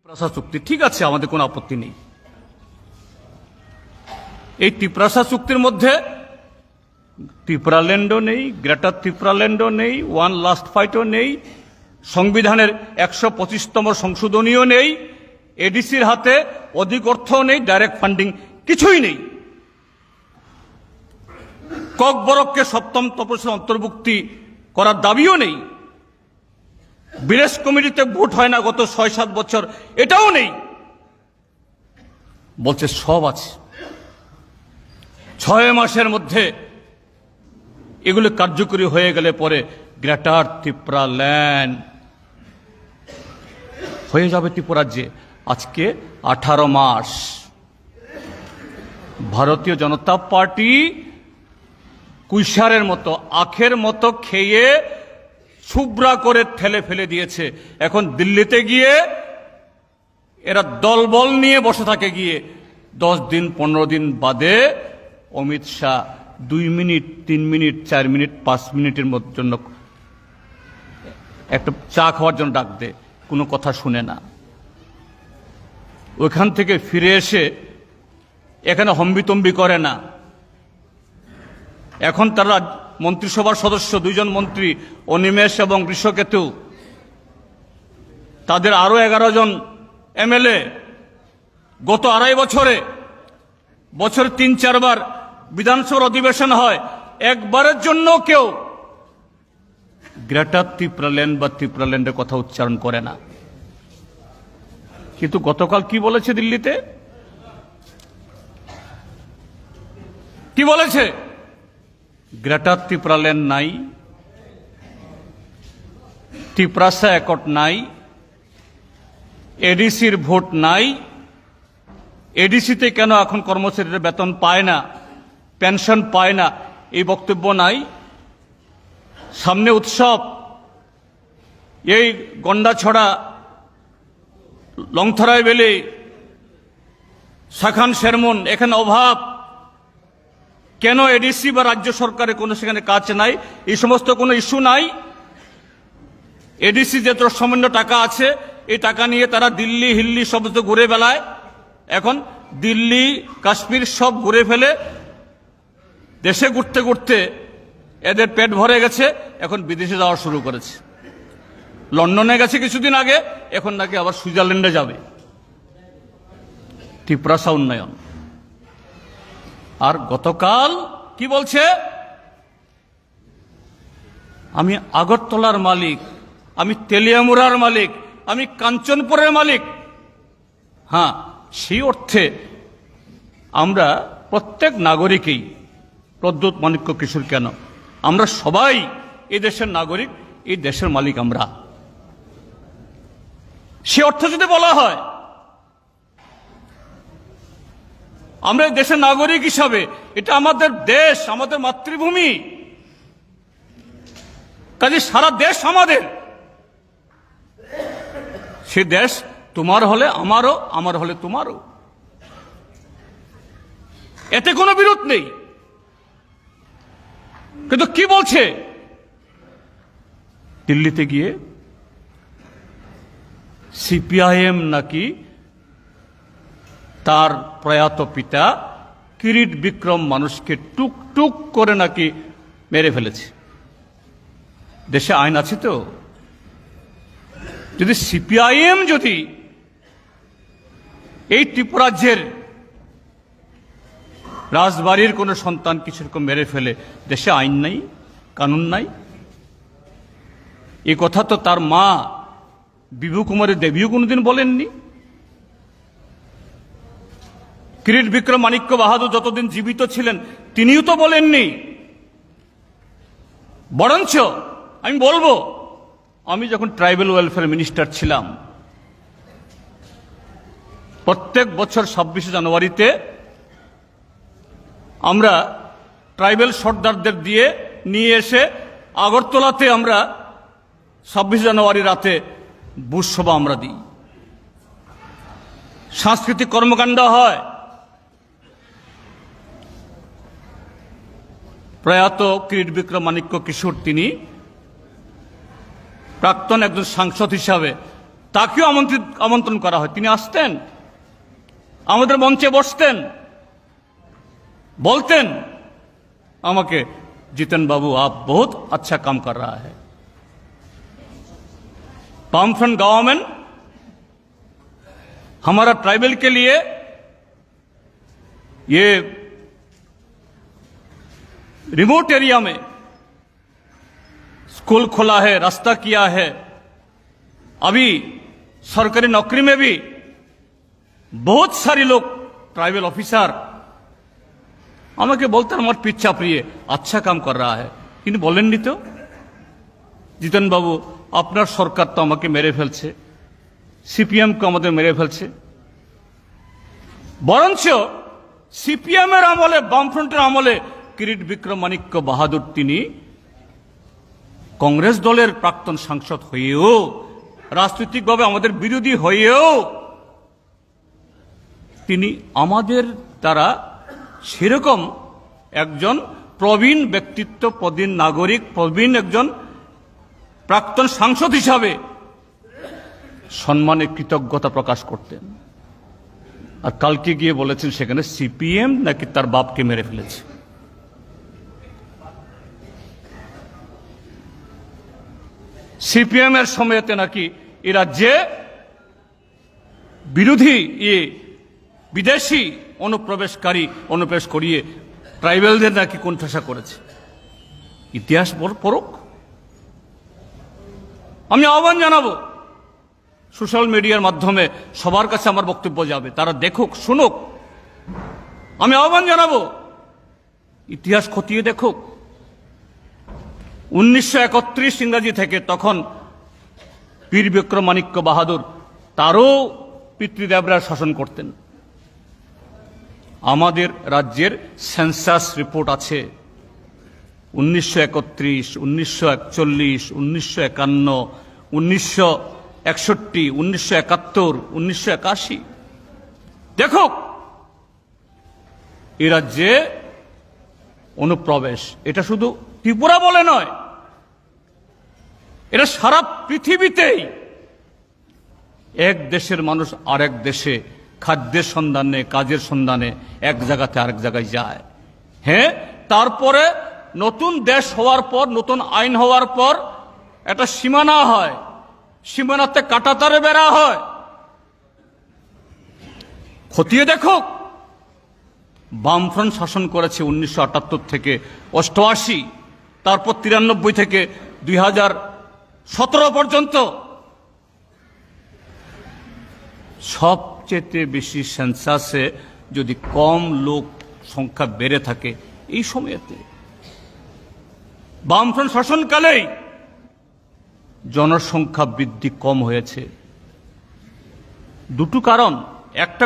ত্রিপ্রাসা চুক্তি ঠিক আছে, আমাদের কোনো আপত্তি নেই। এই ত্রিপ্রাসা চুক্তির মধ্যে ত্রিপুরাল্যান্ডও নেই, গ্রেটার ত্রিপুরাল্যান্ডও নেই, ওয়ান লাস্ট ফাইটও নেই, সংবিধানের 125তম সংশোধনীও নেই, এডিসির হাতে অধিক অর্থও নেই, ডাইরেক্ট ফান্ডিং কিছুই নেই। ককবরককে 7ম তপশিলে অন্তর্ভুক্তি করার দাবিও নেই। বিলেস কমিটিতে ভোট হয় না গত 6-7 বছর, এটাও নেই। বলছে সব আছে। 6 মাসের মধ্যে এগুলো কার্যকরী হয়ে গেলে পরে গ্রেটার ত্রিপুরাল্যান্ড হয়ে যাবে ত্রিপুরাজ্যে। আজকে 18 মাস ভারতীয় জনতা পার্টি কুইশারের মতো, আখের মতো খেয়ে ছুবরা করে ঠেলে ফেলে দিয়েছে। এখন দিল্লিতে গিয়ে এরা দলবল নিয়ে বসে থাকে, গিয়ে 10 দিন 15 দিন বাদে Amit Shah 2 minute 3 minute 4 minute 5 মিনিটের জন্য একটা চা খাওয়ার জন্য ডাক দে, কোনো কথা শুনে না। ওইখান থেকে ফিরে এসে এখানে হম্বিতম্বি করে না। এখন তারা মন্ত্রিসভার সদস্য 2 জন মন্ত্রী, অনিমেষ এবং ঋষকেতু, তাদের আরো 11 জন এমএলএ, গত 2.5 বছরে বছরে 3-4 বার বিধানসভার অধিবেশন হয়, একবারের জন্য কেউ গ্রেটার ত্রিপুরাল্যান্ড বা ত্রিপুরাল্যান্ডের কথা উচ্চারণ করে না। কিন্তু গতকাল কি বলেছে দিল্লিতে? কি বলেছে? গ্রেটার ত্রিপুরাল্যান্ড নাই, ত্রিপ্রাসা অ্যাকর্ড নাই, এডিসির ভোট নাই, এডিসিতে কেন এখন কর্মচারীরা বেতন পায় না, পেনশন পায় না, এই বক্তব্য নাই। সামনে উৎসব, এই গন্ডাছড়া, লংথরাই বেলে, শাখান শেরমন, এখানে অভাব, কেন এডিসি বা রাজ্য সরকারের কোনো সেখানে কাজ নাই, এই সমস্ত কোনো ইস্যু নাই। এডিসি যে সামান্য টাকা আছে, এই টাকা নিয়ে তারা দিল্লি হিল্লি সমস্ত ঘুরে বেড়ায়। এখন দিল্লি কাশ্মীর সব ঘুরে ফেলে, দেশে ঘুরতে ঘুরতে এদের পেট ভরে গেছে, এখন বিদেশে যাওয়া শুরু করেছে। লন্ডনে গেছে কিছুদিন আগে, এখন নাকি আবার সুইজারল্যান্ডে যাবে। ত্রিপ্রাসা উন্নয়ন। আর গতকাল কি বলছে? আমি আগরতলার মালিক, আমি তেলিয়ামুড়ার মালিক, আমি কাঞ্চনপুরের মালিক। হ্যাঁ, সেই অর্থে আমরা প্রত্যেক নাগরিকই, প্রদ্যুৎ মাণিক্য কিশোর কেন, আমরা সবাই এই দেশের নাগরিক, এই দেশের মালিক আমরা। সে অর্থ যদি বলা হয় আমরা এই দেশের নাগরিক হিসাবে, এটা আমাদের দেশ, আমাদের মাতৃভূমি, কাজে সারা দেশ আমাদের। সে দেশ তোমার হলে আমারও, আমার হলে তোমারও, এতে কোনো বিরোধ নেই। কিন্তু কি বলছে দিল্লিতে গিয়ে? সিপিআইএম নাকি তার প্রয়াত পিতা কিরিট বিক্রম মানুষকে টুক টুক করে নাকি মেরে ফেলেছে। দেশে আইন আছে তো? যদি সিপিআইএম যদি এই ত্রিপুরাজ্যের রাজবাড়ির কোন সন্তান কিছু রকম মেরে ফেলে, দেশে আইন নাই, কানুন নাই? এই কথা তো তার মা বিভু কুমারী দেবীও কোনোদিন বলেননি। কিরিট বিক্রম মাণিক্য বাহাদুর যতদিন জীবিত ছিলেন তিনিও তো বলেননি। বরঞ্চ আমি বলবো, আমি যখন ট্রাইবাল ওয়েলফেয়ার মিনিস্টার ছিলাম, প্রত্যেক বছর 26শে জানুয়ারিতে আমরা ট্রাইবাল সর্দারদের দিয়ে নিয়ে এসে আগরতলাতে আমরা 26শে জানুয়ারি রাতে বুশ সভা আমরা দিই, সাংস্কৃতিক কর্মকাণ্ড হয়। প্রয়াত কিরিট বিক্রম মাণিক্য কিশোর তিনি প্রাক্তন একজন সাংসদ হিসাবে তাকেও আমন্ত্রণ করা হয়, তিনি আসতেন, আমাদের মঞ্চে বসতেন, বলতেন আমাকে, जितन बाबू आप बहुत अच्छा काम कर रहा है। वामफ्रंट गवर्नमेंट हमारा ट्राइबल के लिए ये रिमोट एरिया में स्कूल खोला है, रास्ता किया है। अभी सरकारी नौकरी में भी बहुत सारे लोग ट्राइबल ऑफिसर আমাকে বলতেন আমার পিচ্ছা প্রিয় আচ্ছা কাম কর রা হ্যায়, কিন্তু বলেননি তো জিতেন বাবু আপনার সরকার তো আমাকে মেরে ফেলছে, সিপিএম কে আমাদের মেরে ফেলছে। বরঞ্চ সিপিএম এর আমলে, বামফ্রন্টের আমলে কিরিট বিক্রমানিক্য বাহাদুর তিনি কংগ্রেস দলের প্রাক্তন সাংসদ হয়েও, রাজনৈতিকভাবে আমাদের বিরোধী হয়েও তিনি আমাদের দ্বারা সেরকম একজন প্রবীণ ব্যক্তিত্ব, প্রবীণ নাগরিক, প্রবীণ একজন প্রাক্তন সাংসদ হিসাবে সম্মানে কৃতজ্ঞতা প্রকাশ করতেন। আর কালকে গিয়ে বলেছেন সেখানে সিপিএম নাকি তার বাপকে মেরে ফেলেছে। সিপিএম এর সময়তে নাকি এই রাজ্যে বিরোধী বিদেশি অনুপ্রবেশ করিয়ে ট্রাইবেলদের নাকি কোণঠাসা করেছে। ইতিহাস পড়ুক। আমি আহ্বান জানাবো, সোশ্যাল মিডিয়ার মাধ্যমে সবার কাছে আমার বক্তব্য যাবে, তারা দেখুক, শুনুক। আমি আহ্বান জানাবো ইতিহাস খতিয়ে দেখুক। 1931 ইংরাজি থেকে, তখন বীর বিক্রমানিক্য বাহাদুর তারও পিতৃদেবরা শাসন করতেন। আমাদের রাজ্যের সেন্সাস রিপোর্ট আছে 1931, 1941, 1951, 1961, 1971, 1981। দেখো এ রাজ্যে অনুপ্রবেশ, এটা শুধু ত্রিপুরা বলে নয়, এটা সারা পৃথিবীতেই এক দেশের মানুষ আরেক দেশে খাদ্যের সন্ধানে, কাজের সন্ধানে এক জায়গাতে আরেক জায়গায় যায়। হ্যাঁ, তারপরে নতুন দেশ হওয়ার পর, নতুন আইন হওয়ার পর একটা সীমানা হয়, সীমানাতে কাঁটাতারে বেড়া হয়। খতিয়ে দেখো, বামফ্রন্ট শাসন করেছে 1978 থেকে 88, তারপর 93 থেকে 2017 পর্যন্ত। সবচেয়ে বেশি সেন্সাসে যদি কম লোক সংখ্যা বেড়ে থাকে এই সময়তে, বামফ্রন্ট শাসনকালেই জনসংখ্যা বৃদ্ধি কম হয়েছে। দুটো কারণ, একটা